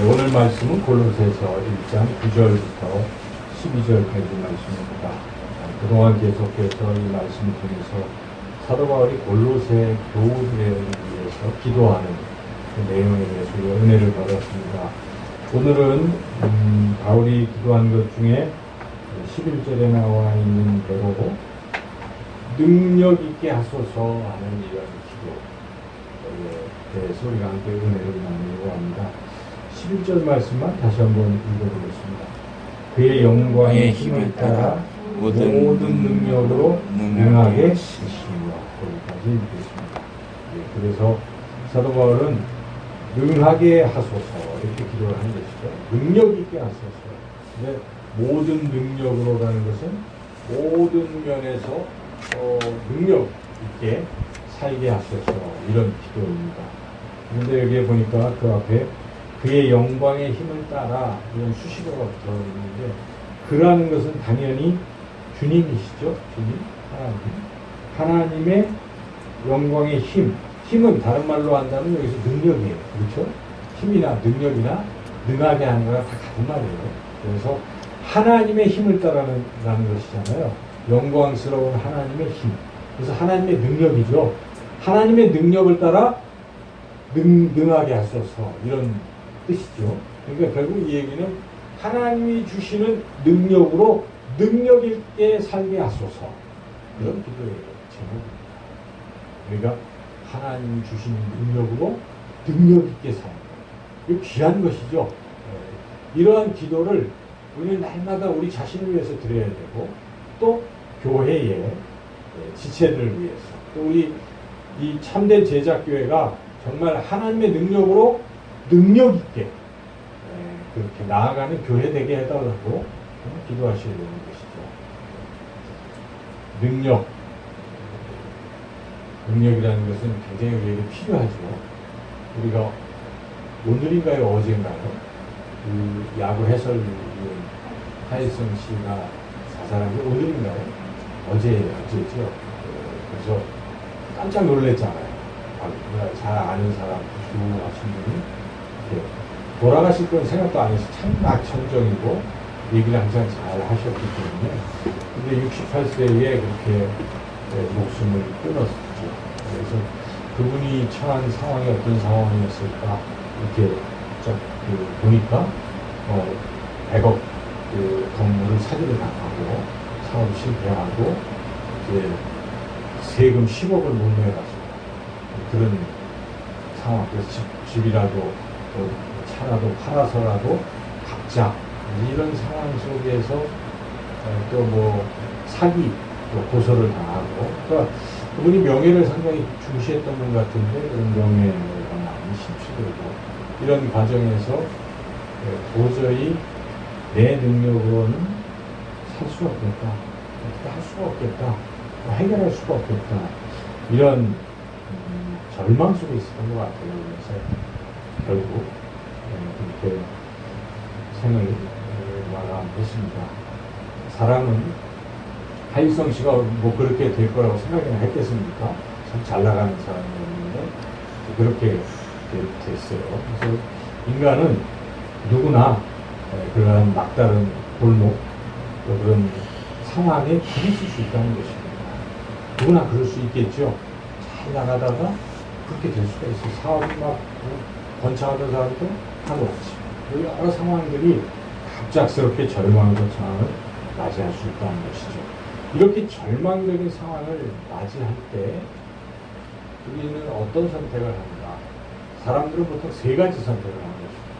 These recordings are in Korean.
오늘 말씀은 골로새서 1장 9절부터 12절까지 말씀입니다. 그동안 계속해서 이 말씀을 통해서 사도 바울이 골로새 교회를 위해서 기도하는 그 내용에 대해서 은혜를 받았습니다. 오늘은 바울이 기도한 것 중에 11절에 나와 있는 대로 능력 있게 하소서 하는 이런 기도에 대해서 우리가 함께 은혜를 나누려고 합니다. 11절 말씀만 다시 한번 읽어보겠습니다. 그의 영광의 힘을 따라 모든 능력으로 능하게 하시며, 거기까지 읽겠습니다. 그래서 사도 바울은 능하게 하소서 이렇게 기도를 하는 것이죠. 능력 있게 하소서. 근데 모든 능력으로라는 것은 모든 면에서 능력 있게 살게 하소서, 이런 기도입니다. 그런데 여기에 보니까 그 앞에 그의 영광의 힘을 따라 이런 수식어가 붙어 있는데, 그라는 것은 당연히 주님이시죠. 주님, 하나님. 하나님의 영광의 힘은 다른 말로 한다면 여기서 능력이에요. 그렇죠? 힘이나 능력이나 능하게 하는 거랑 다 같은 말이에요. 그래서 하나님의 힘을 따라라는 것이잖아요. 영광스러운 하나님의 힘. 그래서 하나님의 능력이죠. 하나님의 능력을 따라 능하게 하소서, 이런 뜻이죠. 그러니까 결국 이 얘기는 하나님이 주시는 능력으로 능력 있게 살게 하소서, 이런 기도의 제목입니다. 그러니까 하나님이 주시는 능력으로 능력 있게 사는 것, 이거 귀한 것이죠. 이러한 기도를 우리는 날마다 우리 자신을 위해서 드려야 되고, 또 교회의 지체들을 위해서, 또 우리 이 참된 제자교회가 정말 하나님의 능력으로 능력 있게 그렇게 나아가는 교회 되게 해달라고 기도하셔야 되는 것이죠. 능력이라는 것은 굉장히 우리에게 필요하죠. 우리가 오늘인가요, 어젠가요? 그 야구 해설위원 하일성 씨가 자살한 게 오늘인가요? 어제죠. 그래서 깜짝 놀랐잖아요. 잘 아는 사람, 하신 분이 돌아가실 건 생각도 안 해서 참 낙천적이고 얘기를 항상 잘 하셨기 때문에, 근데 68세에 그렇게 목숨을 끊었죠. 그래서 그분이 처한 상황이 어떤 상황이었을까, 이렇게 보니까 100억 건물을 사기를 당하고 사업이 실패하고 이제 세금 10억을 못 내가지고 그런 상황. 그래서 집이라도 차라도 팔아서라도 갚자, 이런 상황 속에서 또 사기, 또 고소를 당하고, 그러니까 그분이 명예를 상당히 중시했던 분 같은데, 그런 명예가 많이 실추되고, 이런 과정에서 도저히 내 능력으로는 살 수 없겠다, 할 수가 없겠다, 해결할 수가 없겠다, 이런 절망 속에 있었던 것 같아요. 그래서 결국 그렇게 생을 마감했습니다. 사람은 하일성 씨가 뭐 그렇게 될 거라고 생각이나 했겠습니까? 참 잘 나가는 사람이었는데 그렇게 됐어요. 그래서 인간은 누구나 그러한 막다른 골목, 또 그런 상황에 부딪힐 수 있다는 것입니다. 누구나 그럴 수 있겠죠. 잘 나가다가 그렇게 될 수가 있어요. 사업이 막 번창하던 사람도 하루아침, 여러 상황들이 갑작스럽게 절망과 상황을 맞이할 수 있다는 것이죠. 이렇게 절망적인 상황을 맞이할 때 우리는 어떤 선택을 합니다. 사람들은 보통 세 가지 선택을 하는 것입니다.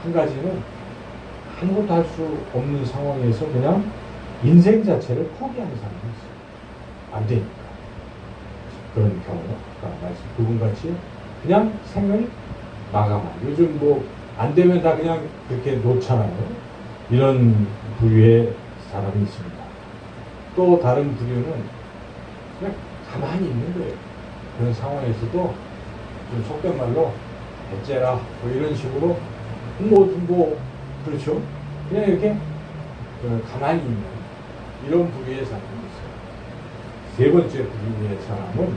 한 가지는 아무것도 할 수 없는 상황에서 그냥 인생 자체를 포기하는 사람이 있어요. 안 되니까. 그런 경우, 그분같이 그냥 생을 마감하는, 요즘 안 되면 다 그냥 그렇게 놓잖아요. 이런 부류의 사람이 있습니다. 또 다른 부류는 그냥 가만히 있는 거예요. 그런 상황에서도 좀 속된 말로 배째라 이런 식으로 그렇죠. 그냥 이렇게 가만히 있는 이런 부류의 사람이 있어요. 세 번째 부류의 사람은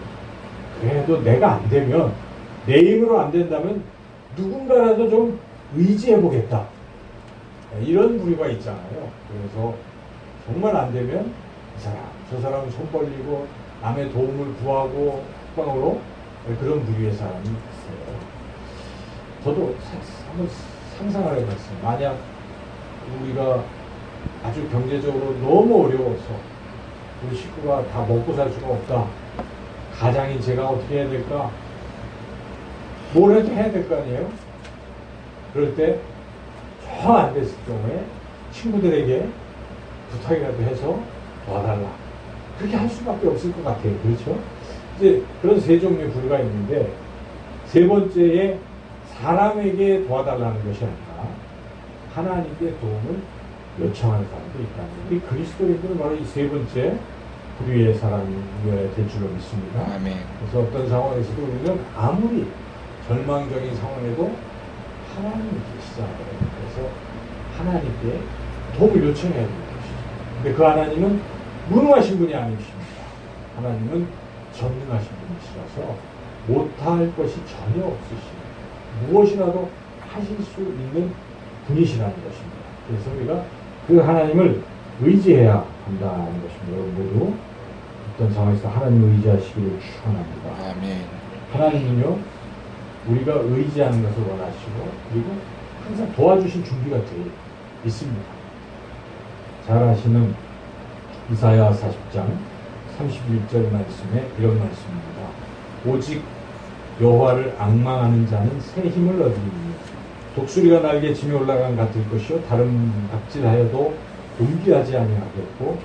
그래도 내가 안 되면, 내 힘으로 안 된다면 누군가라도 좀 의지해보겠다. 이런 부류가 있잖아요. 그래서 정말 안 되면 이 사람, 저 사람은 손 벌리고 남의 도움을 구하고 국방으로 그런 부류의 사람이 있어요. 저도 한번 상상을 해봤어요. 만약 우리가 아주 경제적으로 너무 어려워서 우리 식구가 다 먹고 살 수가 없다. 가장인 제가 어떻게 해야 될까? 뭘 해도 해야 될 거 아니에요? 그럴 때 정 안 됐을 경우에 친구들에게 부탁이라도 해서 도와달라. 그렇게 할 수밖에 없을 것 같아요. 그렇죠? 이제 그런 세 종류의 부류가 있는데, 세 번째에 사람에게 도와달라는 것이 아니라 하나님께 도움을 요청하는 사람도 있다는 거예요. 이 그리스도인들은 바로 이 세 번째 부류의 사람이어야 될 줄로 믿습니다. 아멘. 그래서 어떤 상황에서도 우리는 아무리 절망적인 상황에도 하나님이 계시잖아요. 그래서 하나님께 도움을 요청해야 되는 것이죠. 근데 그 하나님은 무능하신 분이 아니십니다. 하나님은 전능하신 분이시라서 못할 것이 전혀 없으시고 무엇이라도 하실 수 있는 분이시라는 것입니다. 그래서 우리가 그 하나님을 의지해야 한다는 것입니다. 여러분 모두 어떤 상황에서 하나님을 의지하시기를 축원합니다. 아멘. 하나님은요, 우리가 의지하는 것을 원하시고 그리고 항상 도와주실 준비가 되어 있습니다. 잘 아시는 이사야 40장 31절 말씀에 이런 말씀입니다. 오직 여호와를 앙망하는 자는 새 힘을 얻으리니 독수리가 날개 짐에 올라간 같을 것이요 다른 갑질하여도 용기하지 아니하겠고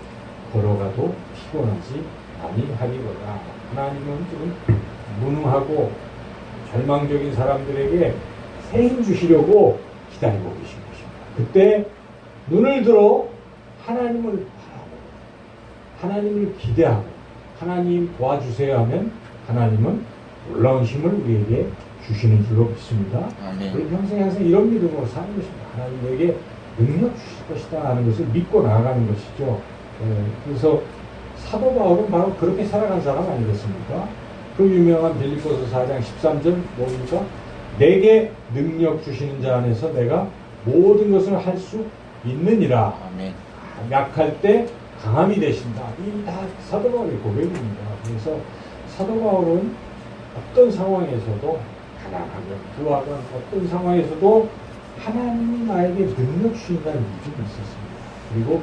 걸어가도 피곤하지 아니하리로다. 하나님은 지금 무능하고 절망적인 사람들에게 새 힘 주시려고 기다리고 계신 것입니다. 그때 눈을 들어 하나님을 바라고 하나님을 기대하고 하나님 도와주세요 하면 하나님은 놀라운 힘을 우리에게 주시는 줄로 믿습니다. 아멘. 우리 평생 항상 이런 믿음으로 사는 것입니다. 하나님에게 능력 주실 것이다 하는 것을 믿고 나아가는 것이죠. 그래서 사도 바울은 바로 그렇게 살아간 사람 아니겠습니까? 그 유명한 빌립보서 4장 13절 뭡니까? 내게 능력 주시는 자 안에서 내가 모든 것을 할 수 있느니라. 아멘. 약할 때 강함이 되신다. 이 다 사도 바울의 고백입니다. 그래서 사도 바울은 어떤 상황에서도 가난하고 부하건 어떤 상황에서도 하나님이 나에게 능력 주신다는 믿음이 있었습니다. 그리고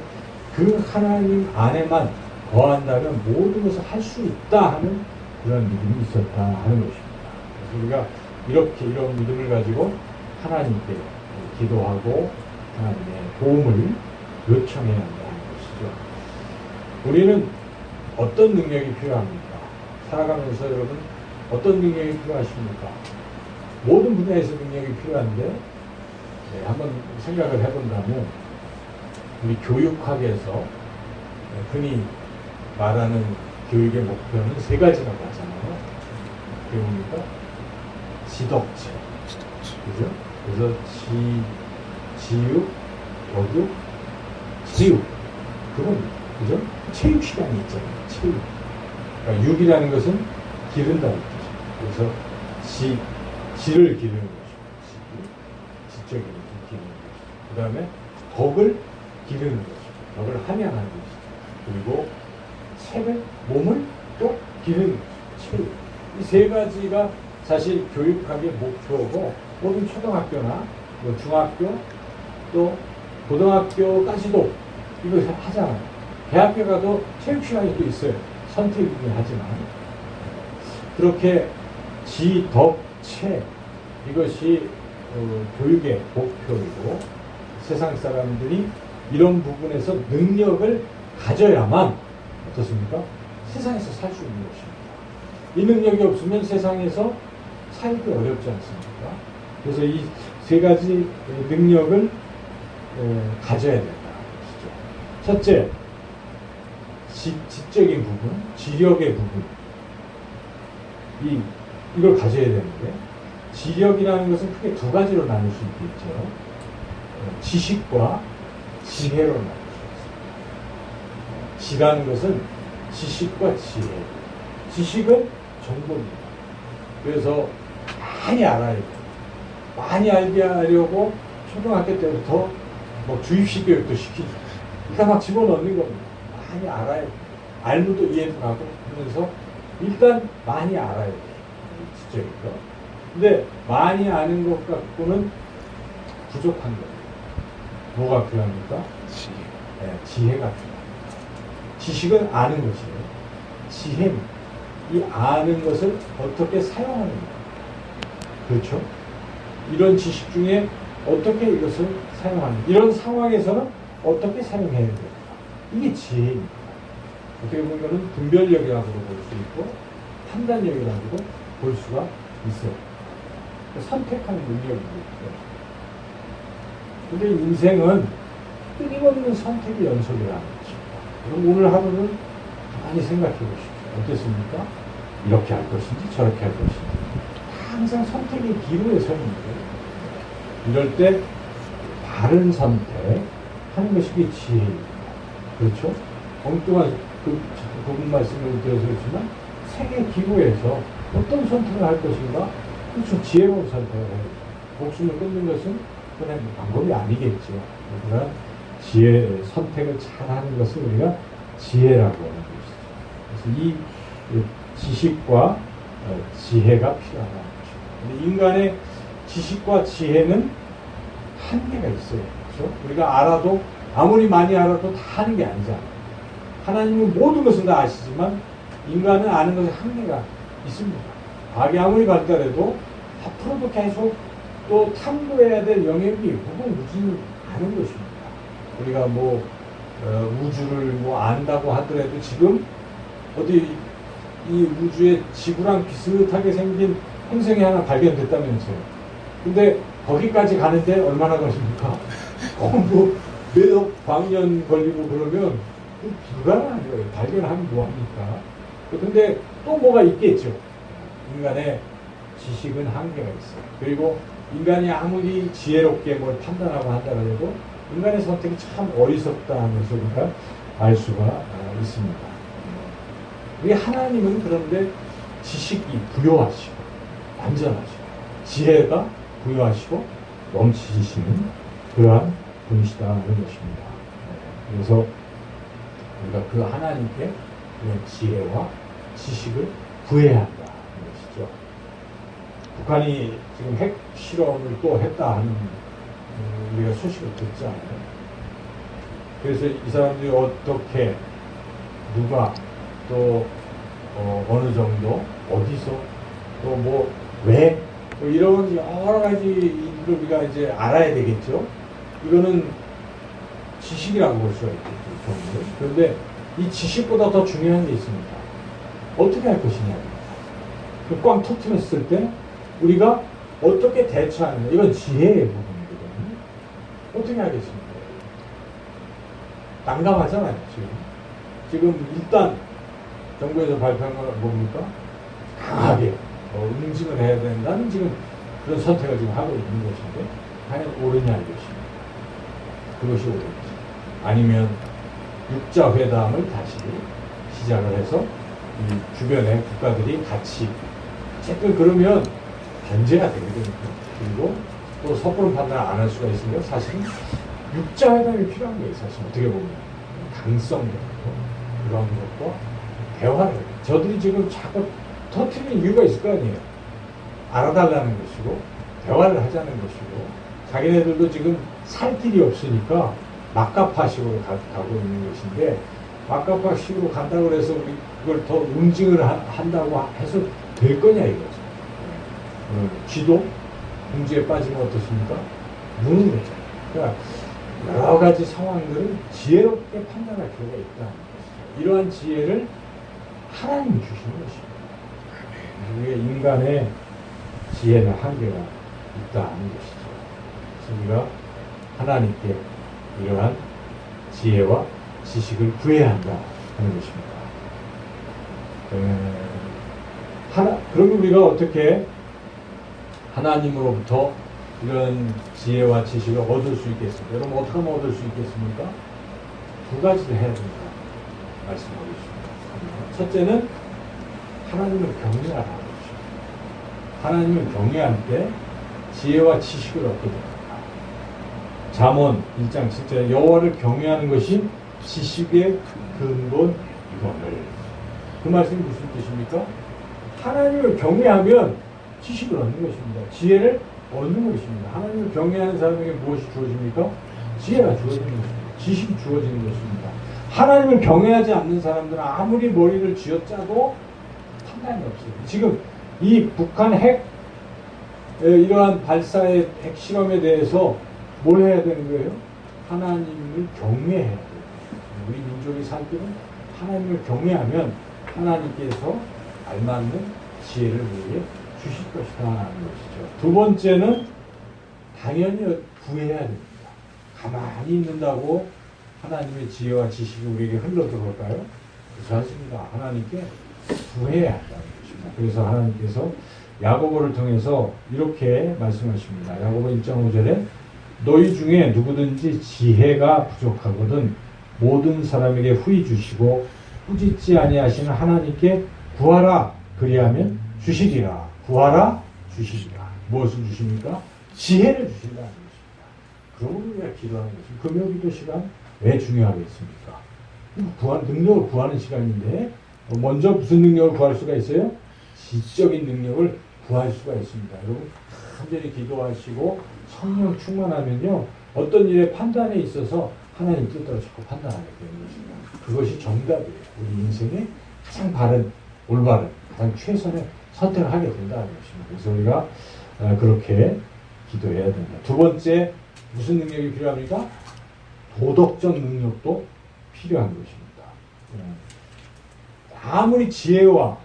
그 하나님 안에만 거한다면 모든 것을 할 수 있다 하는 그런 믿음이 있었다 하는 것입니다. 그래서 우리가 이렇게 이런 믿음을 가지고 하나님께 기도하고 하나님의 도움을 요청해야 한다는 것이죠. 우리는 어떤 능력이 필요합니까? 살아가면서 여러분 어떤 능력이 필요하십니까? 모든 분야에서 능력이 필요한데 한번 생각을 해본다면 우리 교육학에서 흔히 말하는 교육의 목표는 세 가지라고 하잖아요. 그게 뭡니까? 지덕체. 그죠? 그래서 지육, 교육, 체육. 그건, 그죠? 체육 시간이 있잖아요. 체육. 그러니까 육이라는 것은 기른다는 뜻이죠. 그래서 지를 기르는 것이고, 지적인 것을 기르는 것이고, 그 다음에 덕을 기르는 것이고, 덕을 함양하는 것이고, 그리고 책을, 몸을 또 기르는 것이고, 체육. 이 세 가지가 사실 교육학의 목표고, 모든 초등학교나 뭐 중학교, 또 고등학교까지도 이거 하잖아요. 대학교 가도 체육 시간이 또 있어요. 선택이긴 하지만. 그렇게 지, 덕, 체, 이것이 교육의 목표이고 세상 사람들이 이런 부분에서 능력을 가져야만 어떻습니까? 세상에서 살 수 있는 것입니다. 이 능력이 없으면 세상에서 살기 어렵지 않습니까? 그래서 이 세 가지 능력을 가져야 된다는 것이죠. 첫째, 지적인 부분, 지력의 부분. 이걸 가져야 되는데, 지력이라는 것은 크게 두 가지로 나눌 수 있겠죠. 지식과 지혜로 나눌 수 있습니다. 지라는 것은 지식과 지혜. 지식은 정보입니다. 그래서 많이 알아야 돼요. 많이 알게 하려고 초등학교 때부터 뭐 주입식 교육도 시키죠. 일단 막 집어넣는 겁니다. 많이 알아야 돼. 알면도 이해도 가고 하면서 일단 많이 알아야 돼. 지적이죠. 근데 많이 아는 것 갖고는 부족한 거예요. 뭐가 필요합니까? 지혜. 네, 지혜가 필요합니다. 지식은 아는 것이에요. 지혜는 이 아는 것을 어떻게 사용하는 거예요. 그렇죠? 이런 지식 중에 어떻게 이것을 사용하는, 이런 상황에서는 어떻게 사용해야 됩니까? 이게 지혜입니다. 어떻게 보면 이거는 분별력이라고도 볼 수 있고 판단력이라고도 볼 수가 있어요. 선택하는 능력이거든요. 근데 인생은 끊임없는 선택의 연속이라는 것입니다. 그럼 오늘 하루는 많이 생각해 보십시오. 어땠습니까? 이렇게 할 것인지 저렇게 할 것인지. 항상 선택의 기로에 서 있는 거예요. 이럴 때 바른 선택하는 것이 지혜입니다. 그렇죠? 엉뚱한 그분 말씀을 드려서 그렇지만 생의 기로에서 어떤 선택을 할 것인가? 그렇죠. 지혜로운 선택을 해요. 목숨을 끊는 것은 그냥 방법이 아니겠죠. 그러나 지혜, 선택을 잘하는 것을 우리가 지혜라고 하는 것이죠. 그래서 이 지식과 지혜가 필요하다는 것입니다. 근데 인간의 지식과 지혜는 한계가 있어요. 그렇죠? 우리가 알아도 아무리 많이 알아도 다 하는 게 아니잖아요. 하나님은 모든 것을 다 아시지만 인간은 아는 것에 한계가 있습니다. 과학이 아무리 발달해도 앞으로도 계속 또 탐구해야 될 영역이 혹은 우주를 아는 것입니다. 우리가 뭐 우주를 뭐 안다고 하더라도 지금 어디 이 우주의 지구랑 비슷하게 생긴 행성이 하나 발견됐다면서요. 근데 거기까지 가는데 얼마나 걸립니까? 뭐 몇억 광년 걸리고 그러면 불가능한 거예요. 발견하면 뭐합니까? 근데 또 뭐가 있겠죠. 인간의 지식은 한계가 있어요. 그리고 인간이 아무리 지혜롭게 뭘 판단하고 한다고 해도 인간의 선택이 참 어리석다는 것을 우리가 알 수가 있습니다. 우리 하나님은 그런데 지식이 부요하시고 완전하시고 지혜가 부요하시고 넘치시는 그러한 분이시다는 것입니다. 그래서 우리가 그 하나님께 그런 지혜와 지식을 구해야 한다는 것이죠. 북한이 지금 핵 실험을 또 했다 하는 우리가 소식을 듣지 않아요. 그래서 이 사람들이 어떻게 누가 또 어느 정도 어디서 또 뭐 왜 이런 여러 가지 일을 우리가 이제 알아야 되겠죠. 이거는 지식이라고 볼 수가 있겠죠. 그런데 이 지식보다 더 중요한 게 있습니다. 어떻게 할 것이냐. 그 꽝 터뜨렸을 때 우리가 어떻게 대처하느냐. 이건 지혜의 부분이거든요. 어떻게 하겠습니까? 난감하잖아요. 지금 일단 정부에서 발표한 건 뭡니까? 강하게 응징을 해야 된다는 지금 그런 선택을 지금 하고 있는 것인데 과연 옳으냐 이것입니다. 그것이 옳은지 아니면 육자 회담을 다시 시작을 해서 이 주변의 국가들이 같이 어쨌든 그러면 견제가 되거든요. 그리고 또 섣부른 판단을 안 할 수가 있으니까 사실은 육자 회담이 필요한 거예요. 사실 어떻게 보면 강성도 그런 것과 대화를 저들이 지금 자꾸 터트리는 이유가 있을 거 아니에요. 알아달라는 것이고 대화를 하자는 것이고 자기네들도 지금 살 길이 없으니까 막가파식으로 가고 있는 것인데 막가파식으로 간다고 해서 우리 그걸 더 응징을 한다고 해서 될 거냐 이거죠. 쥐도 궁지에 빠지면 어떻습니까? 무는 거죠. 그러니까 여러 가지 상황들을 지혜롭게 판단할 필요가 있다는 것이죠. 이러한 지혜를 하나님이 주시는 것입니다. 우리의 인간의 지혜는 한계가 있다는 것이죠. 그래서 우리가 하나님께 이러한 지혜와 지식을 구해야 한다 하는 것입니다. 그러면 우리가 어떻게 하나님으로부터 이런 지혜와 지식을 얻을 수 있겠습니까? 여러분 어떻게 하면 얻을 수 있겠습니까? 두 가지를 해야 된다 말씀하고 있습니다. 첫째는 하나님을 경외하라는 것입니다. 하나님을 경외할 때 지혜와 지식을 얻게 됩니다. 잠언 1장 7절에 여호와를 경외하는 것이 지식의 근본이거늘. 그 말씀이 무슨 뜻입니까? 하나님을 경외하면 지식을 얻는 것입니다. 지혜를 얻는 것입니다. 하나님을 경외하는 사람에게 무엇이 주어집니까? 지혜가 주어지는 것입니다. 지식이 주어지는 것입니다. 하나님을 경외하지 않는 사람들은 아무리 머리를 쥐어짜도 판단이 없어요. 지금 이 북한 핵 이러한 발사의 핵 실험에 대해서 뭘 해야 되는 거예요? 하나님을 경외해야 돼요. 우리 민족이 살 길은 하나님을 경외하면 하나님께서 알맞는 지혜를 우리에게 주실 것이다 하는 것이죠. 두 번째는 당연히 구해야 됩니다. 가만히 있는다고 하나님의 지혜와 지식이 우리에게 흘러들어올까요? 그렇지 않습니다. 하나님께 구해야 한다는 것입니다. 그래서 하나님께서 야고보를 통해서 이렇게 말씀하십니다. 야고보 1장 5절에 너희 중에 누구든지 지혜가 부족하거든 모든 사람에게 후히 주시고 꾸짖지 아니하시는 하나님께 구하라 그리하면 주시리라. 구하라 주시리라. 무엇을 주십니까? 지혜를 주신다는 것입니다. 그러면 우리가 기도하는 것입니다. 금요기도 시간 왜 중요하겠습니까? 능력을 구하는 시간인데 먼저 무슨 능력을 구할 수가 있어요? 지적인 능력을 구할 수가 있습니다. 여러분 간절히 기도하시고 성령 충만하면요 어떤 일의 판단에 있어서 하나님 뜻대로 자꾸 판단하게 되는 것입니다. 그것이 정답이에요. 우리 인생의 가장 바른 올바른 가장 최선의 선택을 하게 된다는 것입니다. 그래서 우리가 그렇게 기도해야 된다. 두 번째 무슨 능력이 필요합니까? 도덕적 능력도 필요한 것입니다. 아무리 지혜와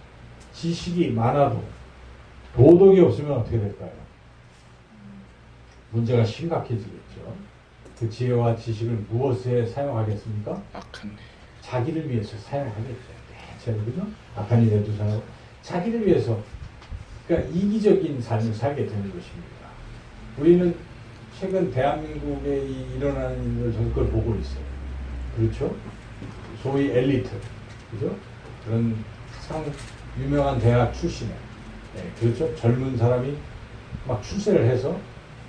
지식이 많아도 도덕이 없으면 어떻게 될까요? 문제가 심각해지겠죠. 그 지혜와 지식을 무엇에 사용하겠습니까? 악한 일. 자기를 위해서 사용하겠죠. 대체로 그죠? 악한 일에도 사용. 자기를 위해서 그러니까 이기적인 삶을 살게 되는 것입니다. 우리는 최근 대한민국에 일어나는 일을 저는 그걸 보고 있어요. 그렇죠? 소위 엘리트, 그죠? 그런 가장 유명한 대학 출신에, 네, 그렇죠? 젊은 사람이 막 출세를 해서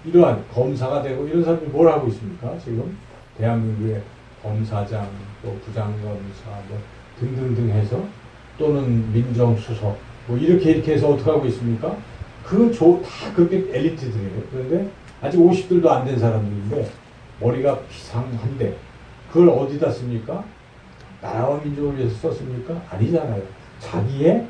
이러한 검사가 되고 이런 사람들이 뭘 하고 있습니까? 지금 대한민국의 검사장, 또 부장검사, 뭐 등등등 해서 또는 민정수석, 뭐 이렇게 해서 어떻게 하고 있습니까? 다 그게 엘리트들이에요. 그런데 아직 50들도 안 된 사람들인데 머리가 비상한데 그걸 어디다 씁니까? 나라와 민족을 위해서 썼습니까? 아니잖아요. 자기의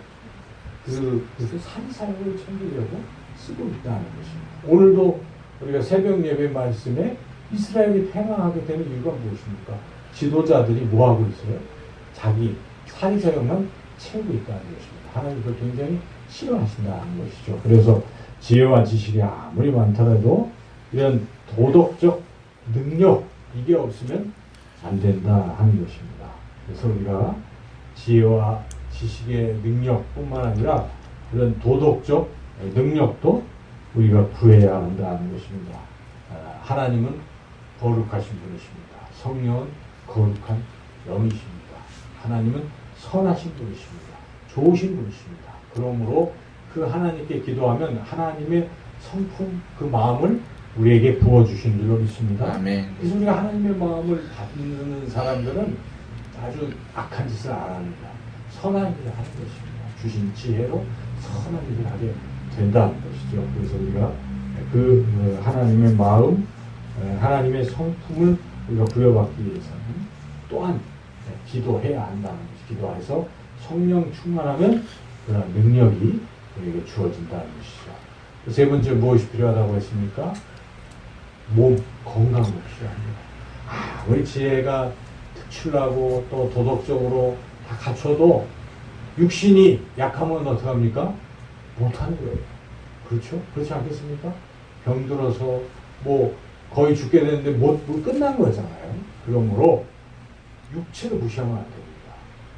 그 산살을 챙기려고 쓰고 있다는 것입니다. 오늘도 우리가 새벽 예배 말씀에 이스라엘이 패망하게 되는 이유가 무엇입니까? 지도자들이 뭐 하고 있어요? 자기 사리사욕만 채우고 있다는 것입니다. 하나님 그걸 굉장히 싫어하신다는 것이죠. 그래서 지혜와 지식이 아무리 많더라도 이런 도덕적 능력 이게 없으면 안 된다 하는 것입니다. 그래서 우리가 지혜와 지식의 능력뿐만 아니라 그런 도덕적 능력도 우리가 구해야 한다는 것입니다. 하나님은 거룩하신 분이십니다. 성령은 거룩한 영이십니다. 하나님은 선하신 분이십니다. 좋으신 분이십니다. 그러므로 그 하나님께 기도하면 하나님의 성품 그 마음을 우리에게 부어주신 줄로 믿습니다. 아멘. 그래서 우리가 하나님의 마음을 받는 사람들은 아주 악한 짓을 안 합니다. 선한 일을 하는 것입니다. 주신 지혜로 선한 일을 하게 된다는 것이죠. 그래서 우리가 그 하나님의 마음, 하나님의 성품을 우리가 부여받기 위해서는 또한 기도해야 한다는 것이 기도해서 성령 충만하면 그런 능력이 우리에게 주어진다는 것이죠. 세 번째 무엇이 필요하다고 했습니까? 몸 건강도 필요합니다. 우리 지혜가 특출나고 또 도덕적으로 다 갖춰도 육신이 약하면 어떡합니까? 못하는 거예요. 그렇죠? 그렇지 않겠습니까? 병들어서 뭐 거의 죽게 되는데 못 끝난 거잖아요. 그러므로 육체를 무시하면 안 됩니다.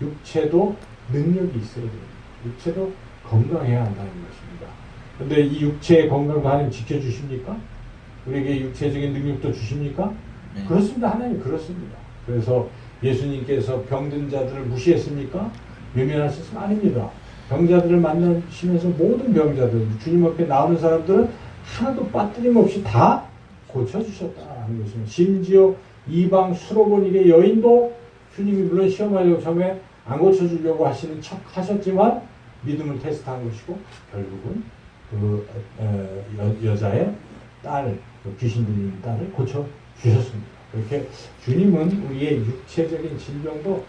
육체도 능력이 있어야 됩니다. 육체도 건강해야 한다는 것입니다. 그런데 이 육체의 건강도 하나님 지켜주십니까? 우리에게 육체적인 능력도 주십니까? 네. 그렇습니다. 하나님 그렇습니다. 그래서 예수님께서 병든 자들을 무시했습니까? 외면하셨으면 아닙니다. 병자들을 만나시면서 모든 병자들, 주님 앞에 나오는 사람들은 하나도 빠뜨림없이 다 고쳐주셨다는 것입니다. 심지어 이방 수로보니게 여인도 주님이 물론 시험하려고 처음에 안 고쳐주려고 하시는 척 하셨지만 믿음을 테스트한 것이고 결국은 그 여자의 딸, 그 귀신 들리는 딸을 고쳐주셨습니다. 그렇게 주님은 우리의 육체적인 질병도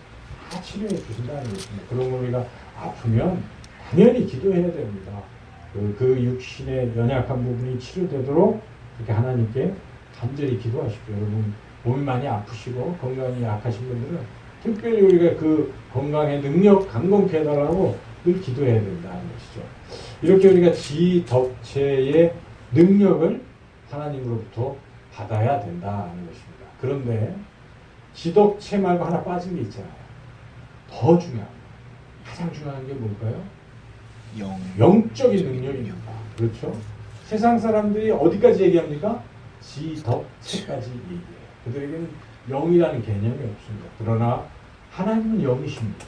다 치료해 주신다는 것입니다. 그런 우리가 아프면 당연히 기도해야 됩니다. 그 육신의 연약한 부분이 치료되도록 그렇게 하나님께 간절히 기도하십시오. 여러분 몸이 많이 아프시고 건강이 약하신 분들은 특별히 우리가 그 건강의 능력 강건케 해달라고 늘 기도해야 된다는 것이죠. 이렇게 우리가 지덕체의 능력을 하나님으로부터 받아야 된다는 것입니다. 그런데 지덕체 말고 하나 빠진 게 있잖아요. 더 중요한, 가장 중요한 게 뭘까요? 영적인 능력입니다. 그렇죠? 세상 사람들이 어디까지 얘기합니까? 지덕체까지 얘기해요. 그들에게는 영이라는 개념이 없습니다. 그러나 하나님은 영이십니다.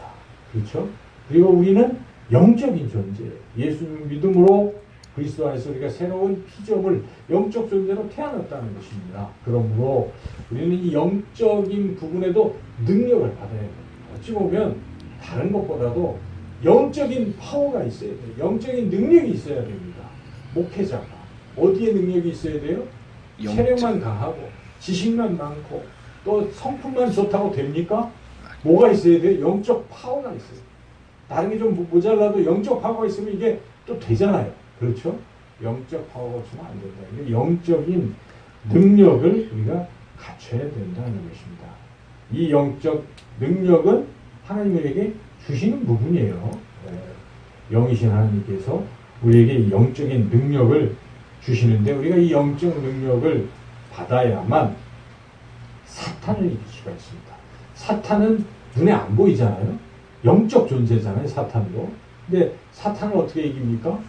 그렇죠? 그리고 우리는 영적인 존재예요. 예수님 믿음으로 그리스도 안에서 우리가 새로운 피조물, 영적 존재로 태어났다는 것입니다. 그러므로 우리는 이 영적인 부분에도 능력을 받아야 됩니다. 어찌 보면 다른 것보다도 영적인 파워가 있어야 돼요. 영적인 능력이 있어야 됩니다. 목회자가 어디에 능력이 있어야 돼요? 체력만 강하고 지식만 많고 또 성품만 좋다고 됩니까? 뭐가 있어야 돼요? 영적 파워가 있어요. 다른 게 좀 모자라도 영적 파워가 있으면 이게 또 되잖아요. 그렇죠? 영적 파워가 없으면 안 된다. 이게 영적인 능력을 우리가 갖춰야 된다는 것입니다. 이 영적 능력은 하나님에게 주시는 부분이에요. 영이신 하나님께서 우리에게 영적인 능력을 주시는데 우리가 이 영적 능력을 받아야만 사탄을 이길 수가 있습니다. 사탄은 눈에 안 보이잖아요. 영적 존재잖아요. 사탄도. 근데 사탄을 어떻게 이깁니까?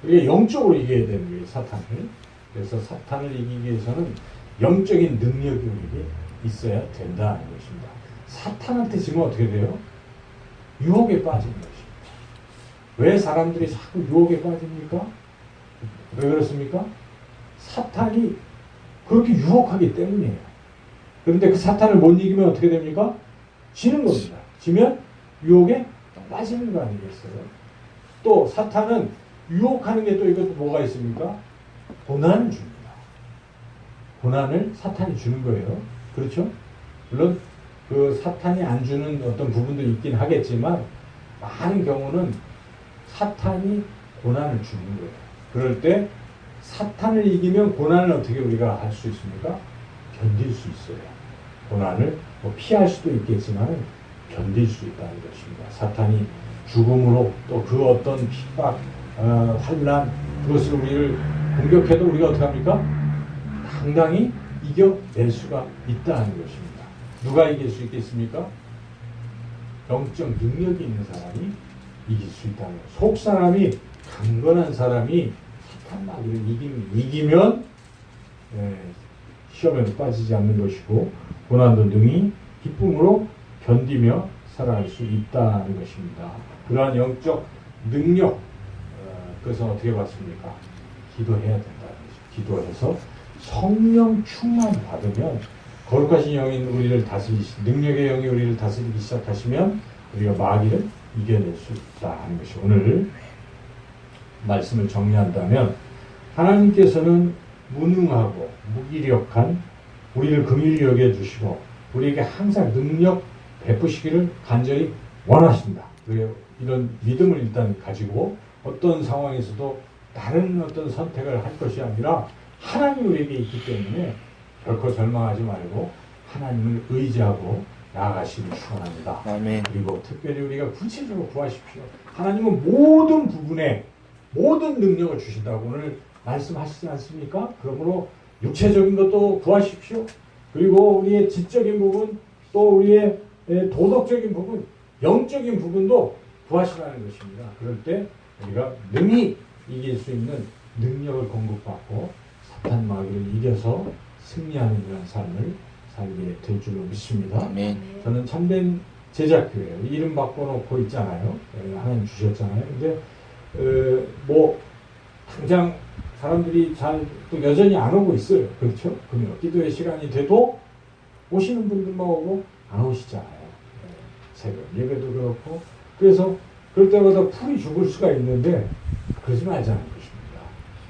우리가 영적으로 이겨야 되는 거예요. 사탄을. 그래서 사탄을 이기기 위해서는 영적인 능력이 우리에게 있어야 된다는 것입니다. 사탄한테 지금 어떻게 돼요? 유혹에 빠지는 것입니다. 왜 사람들이 자꾸 유혹에 빠집니까? 왜 그렇습니까? 사탄이 그렇게 유혹하기 때문이에요. 그런데 그 사탄을 못 이기면 어떻게 됩니까? 지는 겁니다. 지면 유혹에 빠지는 거 아니겠어요? 또 사탄은 유혹하는 게 또 이것도 뭐가 있습니까? 고난을 줍니다. 고난을 사탄이 주는 거예요. 그렇죠? 물론 그 사탄이 안 주는 어떤 부분도 있긴 하겠지만 많은 경우는 사탄이 고난을 주는 거예요. 그럴 때 사탄을 이기면 고난을 어떻게 우리가 할 수 있습니까? 견딜 수 있어요. 고난을 뭐 피할 수도 있겠지만 견딜 수 있다는 것입니다. 사탄이 죽음으로 또 그 어떤 핍박, 환난 그것을 우리를 공격해도 우리가 어떻게 합니까? 당당히 이겨낼 수가 있다는 것입니다. 누가 이길 수 있겠습니까? 영적 능력이 있는 사람이 이길 수 있다는 거예요. 속 사람이 강건한 사람이 사탄 마귀를 이기면 시험에도 빠지지 않는 것이고 고난도 능히 기쁨으로 견디며 살아갈 수 있다는 것입니다. 그러한 영적 능력 그래서 어떻게 받습니까? 기도해야 된다는 것입니다. 기도해서 성령 충만 받으면 거룩하신 영인 우리를 능력의 영이 우리를 다스리기 시작하시면 우리가 마귀를 이겨낼 수 있다는 것이 오늘 말씀을 정리한다면 하나님께서는 무능하고 무기력한 우리를 긍휼히 여겨주시고 우리에게 항상 능력 베푸시기를 간절히 원하십니다. 이런 믿음을 일단 가지고 어떤 상황에서도 다른 어떤 선택을 할 것이 아니라 하나님이 우리에게 있기 때문에 결코 절망하지 말고 하나님을 의지하고 나아가시길 축원합니다. 아멘. 그리고 특별히 우리가 구체적으로 구하십시오. 하나님은 모든 부분에 모든 능력을 주신다고 오늘 말씀하시지 않습니까? 그러므로 육체적인 것도 구하십시오. 그리고 우리의 지적인 부분 또 우리의 도덕적인 부분 영적인 부분도 구하시라는 것입니다. 그럴 때 우리가 능히 이길 수 있는 능력을 공급받고 사탄 마귀를 이겨서 승리하는 그런 삶을 살게 될 줄로 믿습니다. 아멘. 저는 참된 제자교회예요. 이름 바꿔놓고 있잖아요. 하나님 주셨잖아요. 근데 뭐 당장 사람들이 잘 또 여전히 안 오고 있어요. 그렇죠? 금요 기도의 시간이 돼도 오시는 분들만 오고 안 오시잖아요. 네, 새벽 예배도 그렇고. 그래서 그럴 때마다 풀이 죽을 수가 있는데 그러지 말자는 것입니다.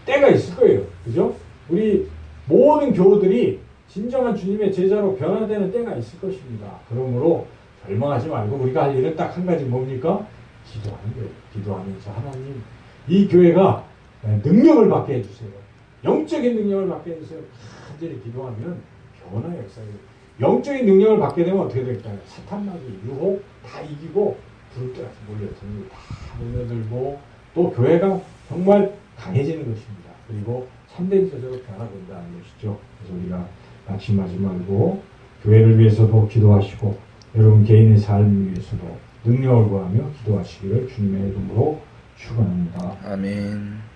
때가 있을 거예요. 그죠? 우리 모든 교우들이 진정한 주님의 제자로 변화되는 때가 있을 것입니다. 그러므로 절망하지 말고 우리가 할 일은 딱 한 가지 뭡니까? 기도하는 거예요. 기도하면서 하나님 이 교회가 능력을 받게 해주세요. 영적인 능력을 받게 해주세요. 간절히 기도하면 변화 역사예요. 영적인 능력을 받게 되면 어떻게 될까요? 사탄마귀, 유혹 다 이기고 불때같이 몰려드는 다 몰려들고 또 교회가 정말 강해지는 것입니다. 그리고 참된 제자로 변화된다는 것이죠. 그래서 우리가 낙심하지 말고 교회를 위해서도 기도하시고 여러분 개인의 삶을 위해서도 능력을 구하며 기도하시기를 주님의 이름으로 축원합니다. 아멘.